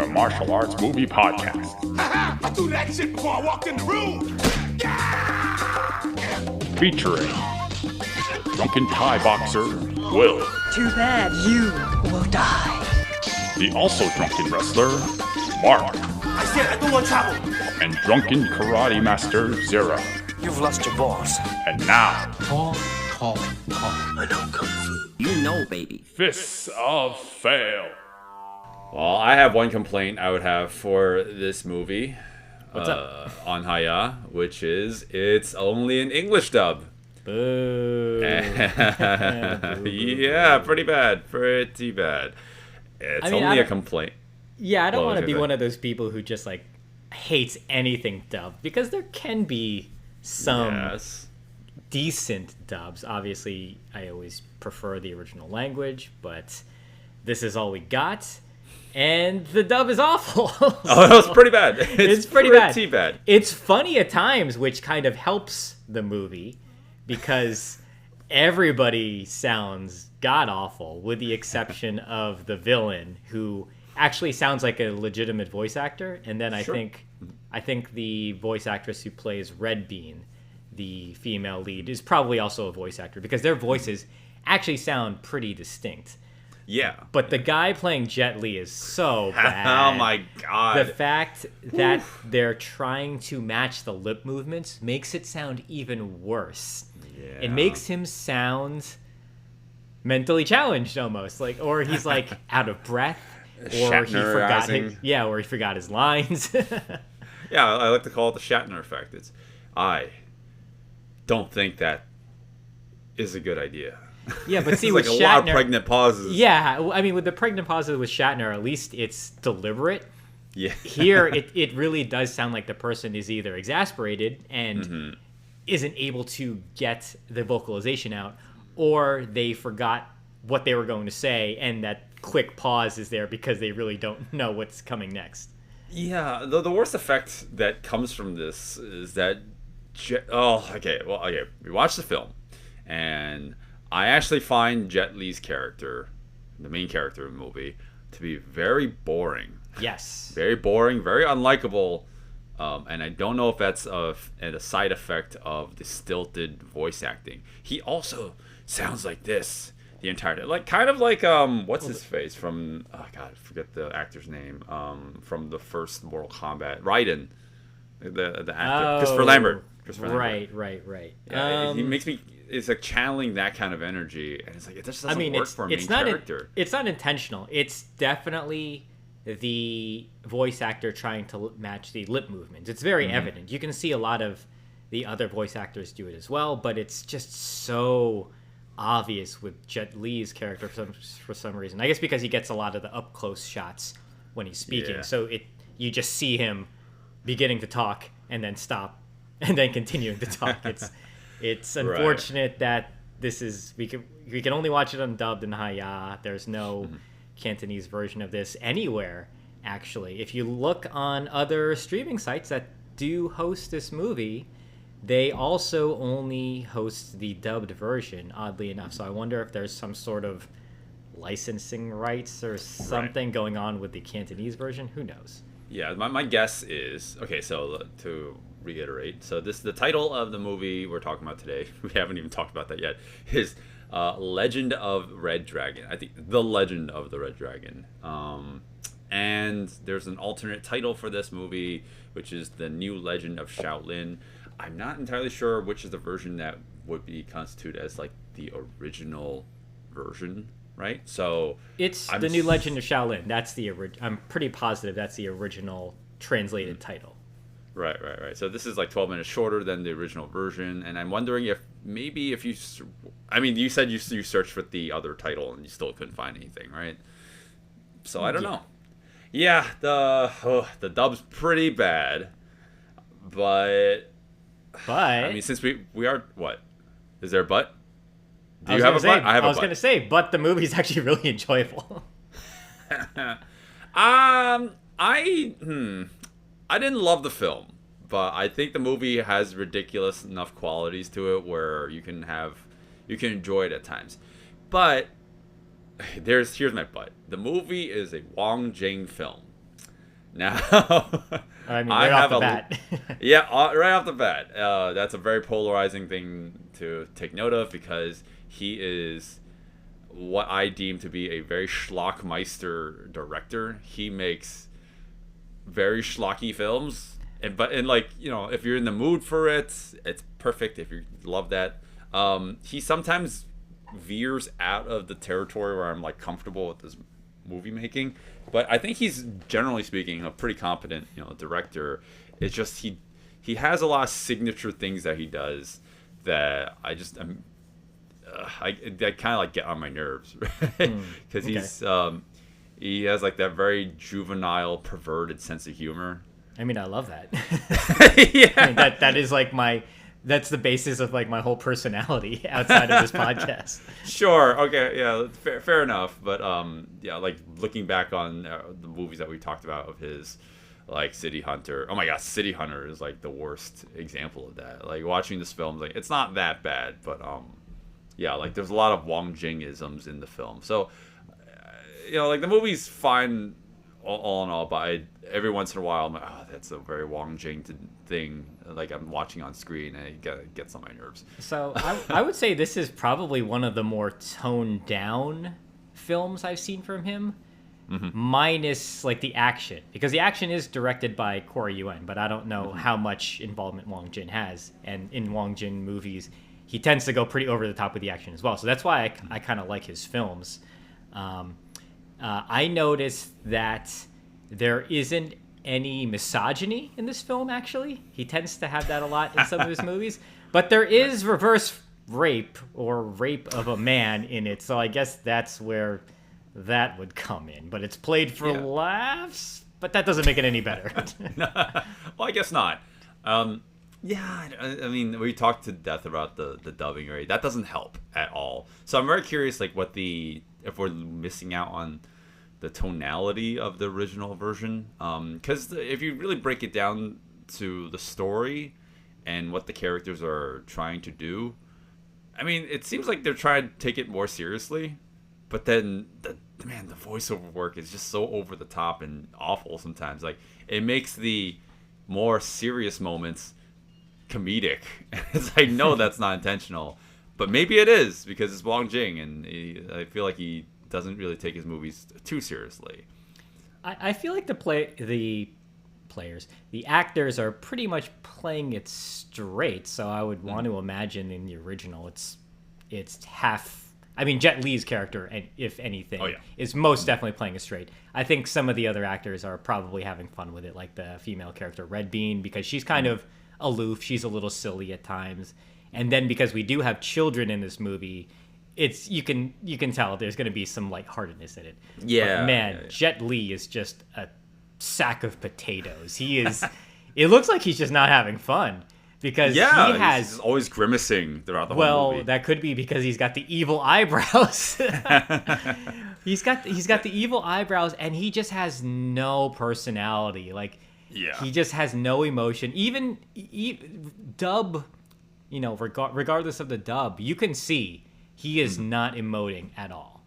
the Martial Arts Movie Podcast. I threw that shit before I walked in the room. Featuring drunken Thai boxer, Will. Too bad you will die. The also drunken wrestler, Mark. I said I don't want trouble. And drunken karate master, Zero. You've lost your balls. And now, I know Kung Fu. You know, baby. Fists of Fail. Well, I have one complaint I would have for this movie. What's up? On Haya, which is it's only an English dub. Boo. Yeah, pretty bad. Pretty bad. It's only a complaint. Yeah, I don't What want was to be your one thing? of those people who just like hates anything dubbed, because there can be some Yes. decent dubs. Obviously, I always prefer the original language, but this is all we got. And the dub is awful. Oh, that was pretty bad. It's pretty bad. It's funny at times, which kind of helps the movie, because everybody sounds god-awful, with the exception of the villain, who actually sounds like a legitimate voice actor. And then I think the voice actress who plays Red Bean, the female lead, is probably also a voice actor, because their voices actually sound pretty distinct. Yeah. But the guy playing Jet Li is so bad. Oh my god. The fact that they're trying to match the lip movements makes it sound even worse. Yeah. It makes him sound mentally challenged almost, like, or he's like out of breath, or Shatnerizing. or he forgot his lines. Yeah, I like to call it the Shatner effect. I don't think that is a good idea. Yeah, but see, It's with like a Shatner, lot of pregnant pauses. Yeah, I mean, with the pregnant pauses with Shatner, at least it's deliberate. Yeah. Here, it really does sound like the person is either exasperated and isn't able to get the vocalization out, or they forgot what they were going to say, and that quick pause is there because they really don't know what's coming next. Yeah, the worst effect that comes from this is that... We watched the film, and I actually find Jet Li's character, the main character of the movie, to be very boring. Yes. Very boring, very unlikable, and I don't know if that's a side effect of the stilted voice acting. He also sounds like this the entire time, kind of like what's his face from I forget the actor's name from the first Mortal Kombat, Raiden, the actor, Christopher Lambert. Right. Yeah, he makes me. It's like channeling that kind of energy, and it's like it just doesn't work for a main character. It's not intentional. It's definitely the voice actor trying to match the lip movements. It's very evident. You can see a lot of the other voice actors do it as well, but it's just so obvious with Jet Li's character for some reason. I guess because he gets a lot of the up close shots when he's speaking, so you just see him beginning to talk and then stop and then continuing to talk. It's unfortunate that this is we can only watch it undubbed in Haya. There's no Cantonese version of this anywhere, actually. If you look on other streaming sites that do host this movie, they also only host the dubbed version, oddly enough. So I wonder if there's some sort of licensing rights or something going on with the Cantonese version. Who knows? Yeah, my guess is so to reiterate, so the title of the movie we're talking about today, we haven't even talked about that yet, is Legend of Red Dragon. I think The Legend of the Red Dragon. And there's an alternate title for this movie, which is The New Legend of Shaolin. I'm not entirely sure which is the version that would be constituted as like the original version, right? So it's The New Legend of Shaolin. That's the I'm pretty positive that's the original translated title. Right. So this is like 12 minutes shorter than the original version, and I'm wondering if you said you searched with the other title and you still couldn't find anything, right? So I don't know. Yeah, the dub's pretty bad, but I mean, since we are what? Is there a but? Do you have a but? I was going to say, but the movie's actually really enjoyable. I didn't love the film, but I think the movie has ridiculous enough qualities to it where you can enjoy it at times. But here's my but. The movie is a Wong Jing film. Now, I mean, right off the bat. Yeah, right off the bat. That's a very polarizing thing to take note of because he is what I deem to be a very schlockmeister director. He makes very schlocky films, and like, you know, if you're in the mood for it, it's perfect. If you love that, he sometimes veers out of the territory where I'm like comfortable with this movie making, but I think he's, generally speaking, a pretty competent, you know, director. It's just he has a lot of signature things that he does that I just that kind of like get on my nerves, right? Because he has like that very juvenile, perverted sense of humor. I mean, I love that. Yeah. I mean, that is like that's the basis of like my whole personality outside of this podcast. Sure. Okay. Yeah. Fair enough. But yeah, like looking back on the movies that we talked about of his, like City Hunter. Oh my God, City Hunter is like the worst example of that. Like watching this film, like it's not that bad, but yeah, like there's a lot of Wong Jing-isms in the film. So, you know, like the movie's fine all in all, but every once in a while I'm like, oh, that's a very Wong Jing thing. Like I'm watching on screen and it gets on my nerves. So I would say this is probably one of the more toned down films I've seen from him. Minus like the action, because the action is directed by Corey Yuen, but I don't know how much involvement Wong Jin has, and in Wong Jin movies he tends to go pretty over the top with the action as well, so that's why I kind of like his films. I noticed that there isn't any misogyny in this film. Actually, he tends to have that a lot in some of his movies, but there is reverse rape or rape of a man in it, so I guess that's where that would come in, but it's played for laughs, but that doesn't make it any better. Well, I guess not. Yeah, I mean, we talked to death about the dubbing, right? That doesn't help at all. So I'm very curious, like, if we're missing out on the tonality of the original version, because if you really break it down to the story and what the characters are trying to do, I mean, it seems like they're trying to take it more seriously. But then, the voiceover work is just so over the top and awful sometimes. Like, it makes the more serious moments comedic. It's like, no, that's not intentional. But maybe it is, because it's Wong Jing, and I feel like he doesn't really take his movies too seriously. I feel like the actors are pretty much playing it straight, so I would want to imagine in the original it's half... I mean, Jet Li's character, if anything, is most definitely playing it straight. I think some of the other actors are probably having fun with it, like the female character Red Bean, because she's kind of aloof. She's a little silly at times. And then because we do have children in this movie, you can tell there's going to be some lightheartedness in it. Yeah. But man, Jet Li is just a sack of potatoes. He is. It looks like he's just not having fun. Because he's always grimacing throughout the whole movie. Well, that could be because he's got the evil eyebrows. he's got the evil eyebrows, and he just has no personality. Like, he just has no emotion. Even dub, you know, regardless of the dub, you can see he is not emoting at all.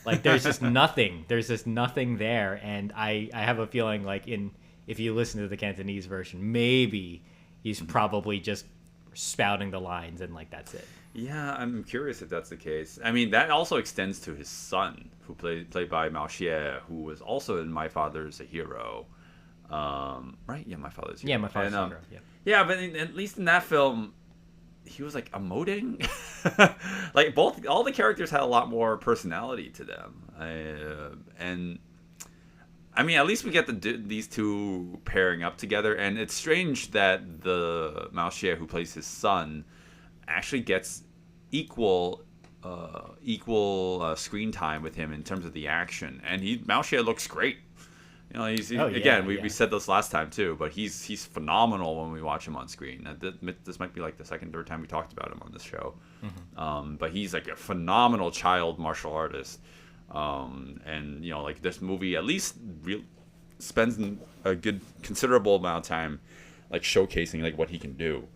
Like, there's just nothing. There's just nothing there, and I have a feeling like if you listen to the Cantonese version, maybe he's probably just spouting the lines and like that's it. Yeah, I'm curious if that's the case. I mean, that also extends to his son, who played by Mao Xie, who was also in My Father's a Hero. Right? Yeah, My Father's a Hero. Yeah, My Father's a Hero. Yeah. Yeah, but at least in that film, he was like emoting. Like all the characters had a lot more personality to them, and I mean, at least we get these two pairing up together, and it's strange that the Mao Xie, who plays his son, actually gets equal screen time with him in terms of the action, and Mao Xie looks great. You know, we said this last time too, but he's phenomenal when we watch him on screen. This might be like the second, third time we talked about him on this show, but he's like a phenomenal child martial artist. And you know, like this movie at least spends a considerable amount of time like showcasing like what he can do,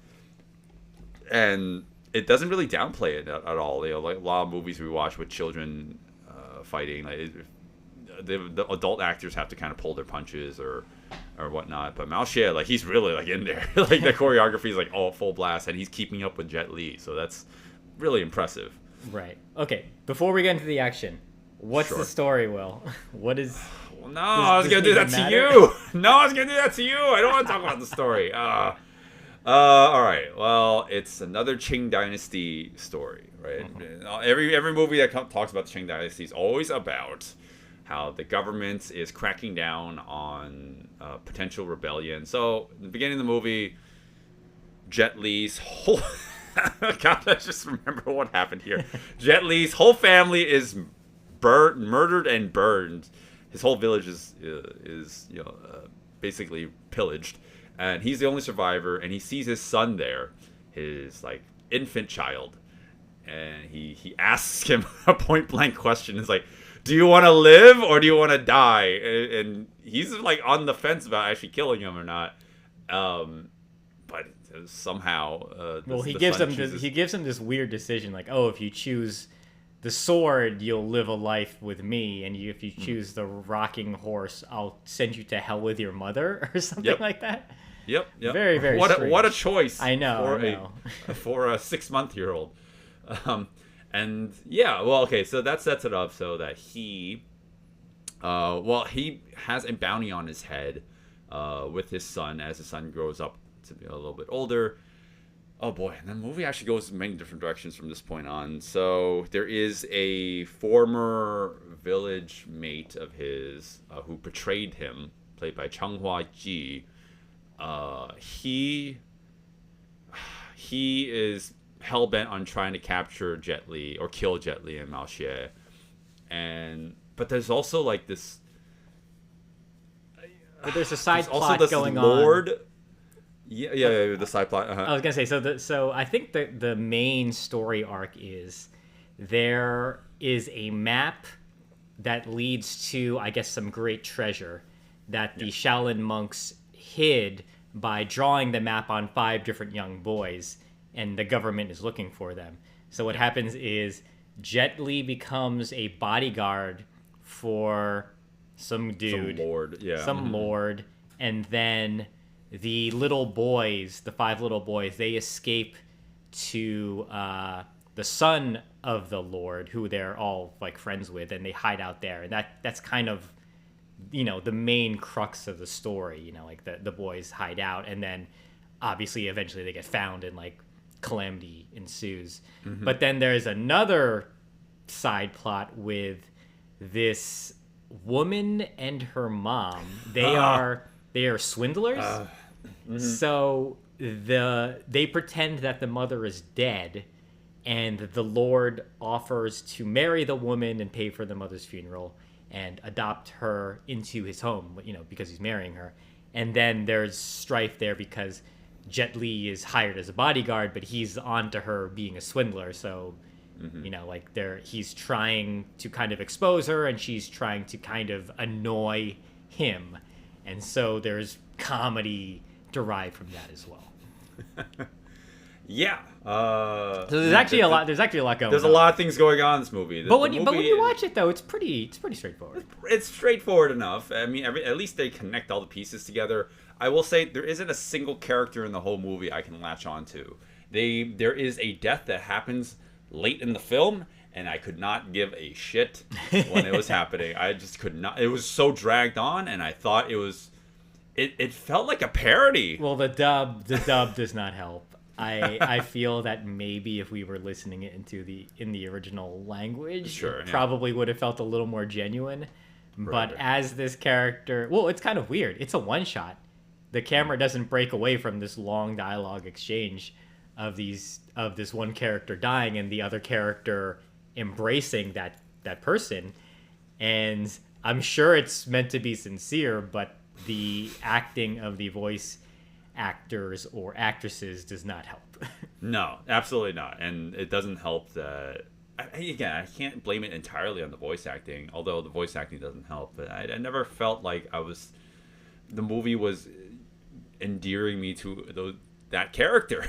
and it doesn't really downplay it at all. You know, like a lot of movies we watch with children fighting, like the adult actors have to kind of pull their punches or or whatnot. But Mao Xie, like, he's really like in there. Like the choreography is like all full blast, and he's keeping up with Jet Li, so that's really impressive. Right. Okay. Before we get into the action, what's Sure. the story, Will? What is? Well, no, I was does gonna it do that even to matter? you. No, I was gonna do that to you. I don't want to talk about the story. All right. Well, it's another Qing Dynasty story, right? Every movie that talks about the Qing Dynasty is always about how the government is cracking down on potential rebellion. So, in the beginning of the movie, Jet Li's whole... God, I just remember what happened here. Jet Li's whole family is murdered and burned. His whole village is basically pillaged. And he's the only survivor, and he sees his son there, his like infant child, and he asks him a point blank question. It's like, do you want to live or do you want to die? And he's like on the fence about actually killing him or not. But somehow, He gives him this weird decision, like, oh, if you choose the sword, you'll live a life with me, and if you choose the rocking horse, I'll send you to hell with your mother, or something like that. Yep. Very, very what strange. a choice. I know. For a 6-month-year-old. And yeah, well, okay, so that sets it up so that he has a bounty on his head with his son as his son grows up to be a little bit older. Oh boy, and the movie actually goes in many different directions from this point on. So there is a former village mate of his who betrayed him, played by Changhua Ji. He is hell-bent on trying to capture Jet Li or kill Jet Li and Mao Xie. But there's also like this... But there's a side also plot this going Lord, on. Yeah, the side plot. I was gonna say, so I think the main story arc is there is a map that leads to, I guess, some great treasure that the Shaolin monks hid by drawing the map on 5 different young boys, and the government is looking for them. So what happens is Jet Li becomes a bodyguard for some dude, some lord, and then the little boys, the 5 little boys, they escape to the son of the lord, who they're all like friends with, and they hide out there. And that's kind of, the main crux of the story. Like the boys hide out, and then obviously eventually they get found, and like calamity ensues. But then there's another side plot with this woman and her mom. They are swindlers. So they pretend that the mother is dead, and the Lord offers to marry the woman and pay for the mother's funeral and adopt her into his home, because he's marrying her. And then there's strife there because Jet Li is hired as a bodyguard, but he's on to her being a swindler. So, he's trying to kind of expose her, and she's trying to kind of annoy him. And so there's comedy derived from that as well. Yeah. So there's actually a lot. There's actually a lot going on. There's a lot of things going on in this movie. But when you watch it, though, it's pretty straightforward. It's straightforward enough. I mean, at least they connect all the pieces together. I will say there isn't a single character in the whole movie I can latch on to. There is a death that happens late in the film, and I could not give a shit when it was happening. I just could not. It was so dragged on, and I thought it was. It felt like a parody. Well, the dub does not help. I feel that maybe if we were listening it in the original language, it probably would have felt a little more genuine. But as this character, well, it's kind of weird. It's a one shot. The camera doesn't break away from this long dialogue exchange of this one character dying and the other character embracing that person. And I'm sure it's meant to be sincere, but the acting of the voice actors or actresses does not help. No, absolutely not. And it doesn't help that... Again, I can't blame it entirely on the voice acting, although the voice acting doesn't help. But I never felt like the movie was endearing me to that character.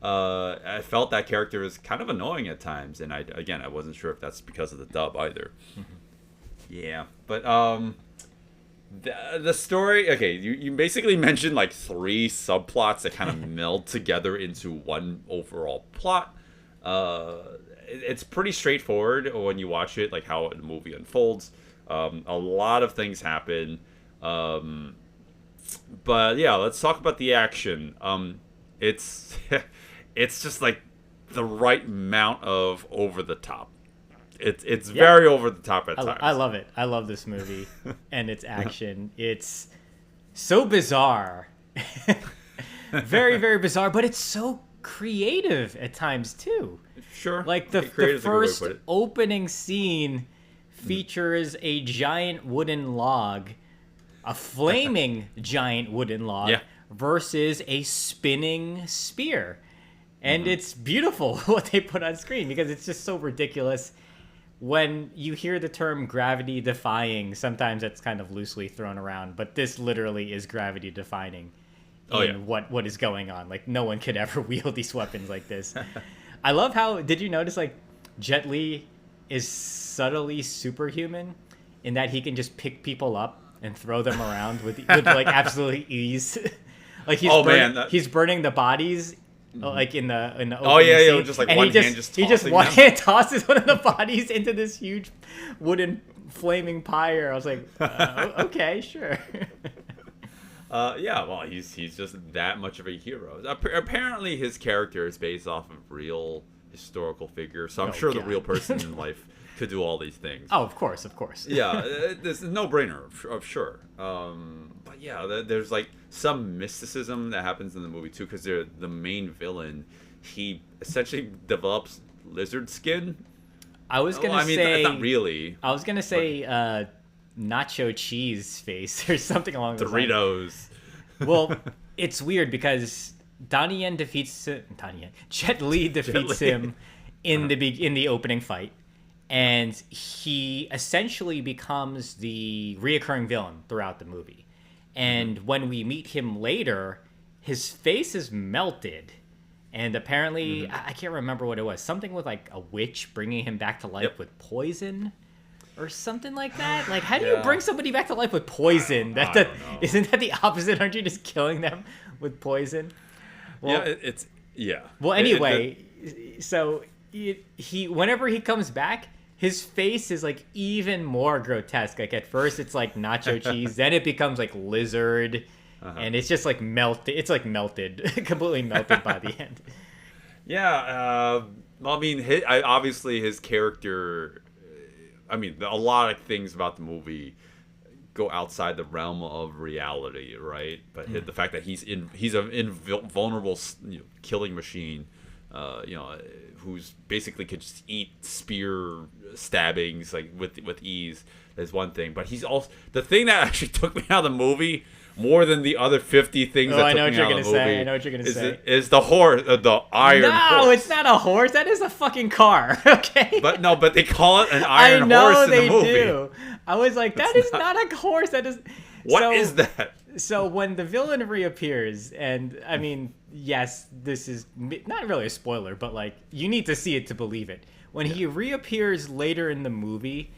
I felt that character was kind of annoying at times, and I wasn't sure if that's because of the dub either. Yeah, but The story, okay, you basically mentioned like 3 subplots that kind of meld together into one overall plot. It's pretty straightforward when you watch it, like how the movie unfolds. A lot of things happen. But yeah, let's talk about the action. It's it's just like the right amount of over the top. It's very over the top at times. I love it. I love this movie and its action. It's so bizarre. Very, very bizarre, but it's so creative at times too. Sure. Like the first opening scene features a giant wooden log, a flaming giant wooden log, versus a spinning spear. And it's beautiful what they put on screen because it's just so ridiculous. When you hear the term gravity defying, sometimes it's kind of loosely thrown around, but this literally is gravity defying what is going on. Like, no one could ever wield these weapons like this. I love how, did you notice, like, Jet Li is subtly superhuman in that he can just pick people up and throw them around with like, absolute ease. Like, he's burning the bodies. Like in the scene. Just like and one hand just tossing them. one hand tosses one of the bodies into this huge wooden flaming pyre. I was like, okay, sure. Well, he's just that much of a hero. Apparently, his character is based off of real historical figures, so I'm sure the real person in life could do all these things. Oh, of course. Yeah, this is a no-brainer, of sure. But yeah, there's like some mysticism that happens in the movie too, because the main villain, he essentially develops lizard skin. I was gonna say not really. I was gonna say nacho cheese face or something along those lines. Doritos. Well, it's weird because Jet Li defeats him in the opening fight. And he essentially becomes the reoccurring villain throughout the movie. And when we meet him later, his face is melted. And apparently, I can't remember what it was. Something with like a witch bringing him back to life with poison or something like that. Like, how do you bring somebody back to life with poison? I don't know. Isn't that the opposite? Aren't you just killing them with poison? Well, Well, anyway, so he whenever he comes back, his face is like even more grotesque. Like at first it's like nacho cheese, then it becomes like lizard, and it's just like melted. It's like melted, completely melted by the end. Yeah, I mean, obviously his character. I mean, a lot of things about the movie go outside the realm of reality, right? But the fact that he's an invulnerable killing machine. Who's basically could just eat spear stabbings like with ease is one thing, but he's also the thing that actually took me out of the movie more than the other 50 things that took me out of the movie. I know what you're gonna say. Is the horse, the iron horse? No, it's not a horse. That is a fucking car. Okay. But they call it an iron horse in the movie. I know they do. I was like, that is not a horse. That is. What is that? So when the villain reappears, and I mean, yes, this is not really a spoiler, but like you need to see it to believe it. When he reappears later in the movie,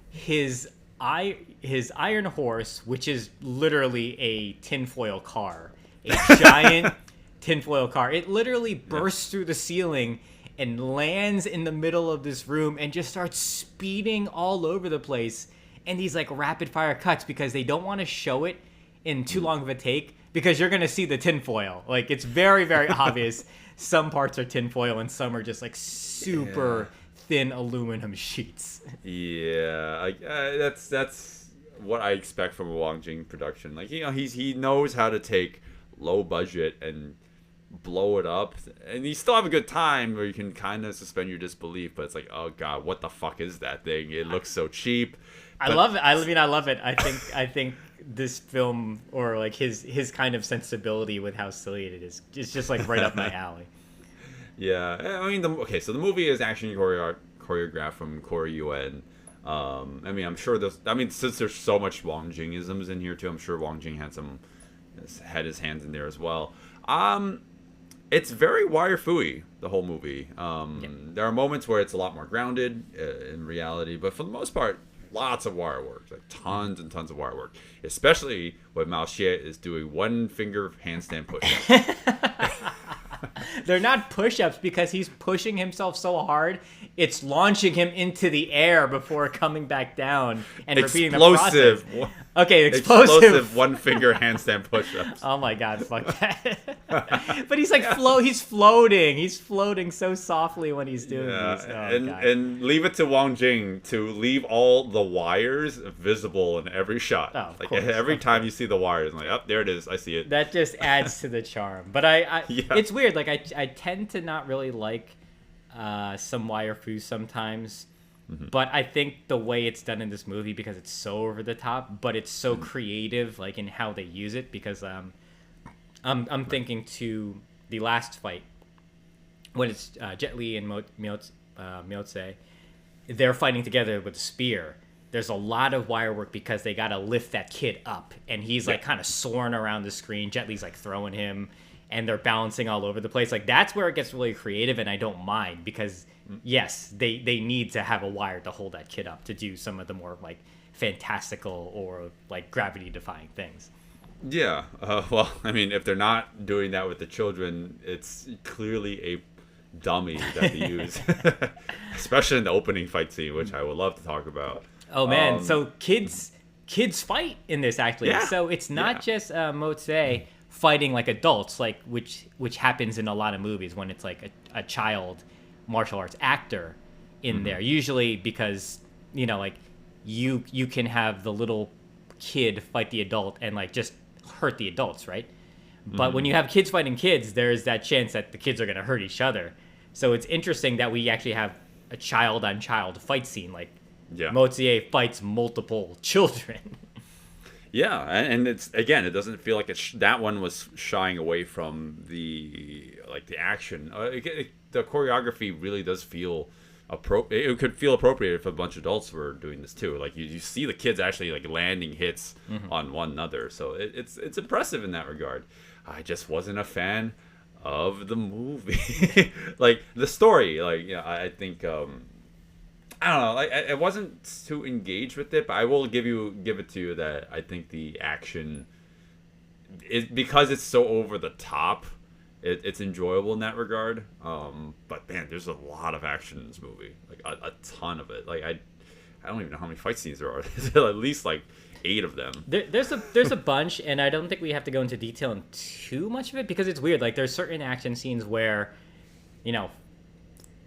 his iron horse, which is literally a tinfoil car, a giant tinfoil car, it literally bursts through the ceiling and lands in the middle of this room and just starts speeding all over the place. And these like rapid fire cuts because they don't want to show it in too long of a take because you're going to see the tinfoil. Like it's very, very obvious. Some parts are tinfoil and some are just like super thin aluminum sheets. Yeah, that's what I expect from a Wong Jing production. Like, he knows how to take low budget and blow it up, and you still have a good time where you can kind of suspend your disbelief, but it's like, oh god, what the fuck is that thing? It looks so cheap. I love it. I love it. I think this film, or like his kind of sensibility with how silly it is just like right up my alley. Yeah, I mean, so the movie is action choreographed from Corey Yuen. I mean, I'm sure since there's so much Wong Jing-isms in here too, I'm sure Wong Jing had his hands in there as well. It's very wire-fooey, the whole movie. There are moments where it's a lot more grounded in reality, but for the most part, lots of wire work, like tons and tons of wire work, especially when Mao Xie is doing one finger handstand push-ups. They're not push-ups because he's pushing himself so hard, it's launching him into the air before coming back down and repeating the process. Okay, explosive one finger handstand push-ups. Oh my god, fuck that. But he's like he's floating. He's floating so softly when he's doing these. Oh, and leave it to Wang Jing to leave all the wires visible in every shot. Oh, of like course, every time you see the wires, I'm like, oh, there it is. I see it. That just adds to the charm. But it's weird. Like I tend to not really like some wire foo sometimes. Mm-hmm. But I think the way it's done in this movie, because it's so over the top, but it's so creative, like in how they use it. Because I'm thinking to the last fight when it's Jet Li and Miotse, they're fighting together with a spear. There's a lot of wire work because they gotta lift that kid up, and he's like kind of soaring around the screen. Jet Li's like throwing him, and they're bouncing all over the place. Like that's where it gets really creative, and I don't mind because. Yes, they need to have a wire to hold that kid up to do some of the more like fantastical or like gravity defying things. Yeah, well, I mean, if they're not doing that with the children, it's clearly a dummy that they use, especially in the opening fight scene, which I would love to talk about. Oh man, so kids fight in this actually. Yeah. So it's not just Motse fighting like adults, like which happens in a lot of movies when it's like a child martial arts actor in there, usually because like you can have the little kid fight the adult and like just hurt the adults, right? But when you have kids fighting kids, there's that chance that the kids are going to hurt each other. So it's interesting that we actually have a child on child fight scene, like Mozier fights multiple children. Yeah, and it's again, it doesn't feel like that one was shying away from the action. The choreography really does feel appropriate. It could feel appropriate if a bunch of adults were doing this too. Like you see the kids actually like landing hits on one another, so it's impressive in that regard. I just wasn't a fan of the movie, like the story. Like I think. I don't know. I wasn't too engaged with it, but I will give it to you that I think the action is, because it's so over the top, it's enjoyable in that regard. But man, there's a lot of action in this movie, like a ton of it. Like I don't even know how many fight scenes there are. There's at least like 8 of them. There's a bunch, and I don't think we have to go into detail on too much of it because it's weird. Like there's certain action scenes where,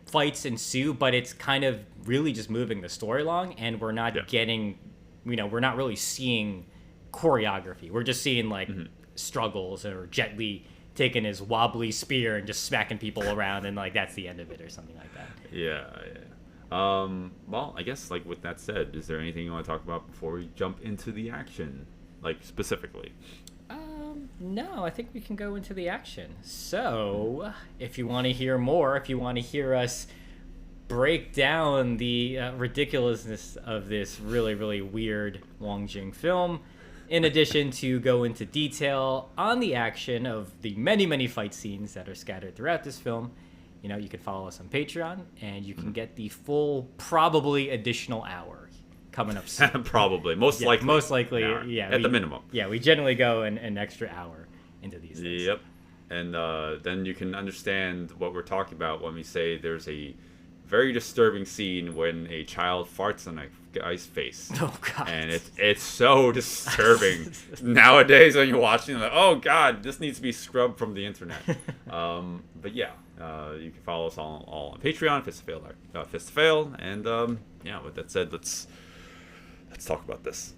fights ensue, but it's kind of really just moving the story along, and we're not getting, we're not really seeing choreography. We're just seeing like struggles or Jet Li taking his wobbly spear and just smacking people around, and like that's the end of it or something like that. Yeah. Well, I guess like with that said, is there anything you want to talk about before we jump into the action, like specifically? No, I think we can go into the action. So, if you want to hear more, if you want to hear us break down the ridiculousness of this really, really weird Wang Jing film, in addition to go into detail on the action of the many, many fight scenes that are scattered throughout this film, you can follow us on Patreon, and you can get the full, probably additional hour coming up soon. Probably. Most likely, yeah. At the minimum. Yeah, we generally go an extra hour into these things. Yep. And then you can understand what we're talking about when we say there's a very disturbing scene when a child farts on a guy's face. Oh, God. And it's so disturbing. Nowadays, when you're watching, like, oh, God, this needs to be scrubbed from the internet. But yeah, you can follow us all on Patreon, Fist to Fail. And with that said, let's talk about this.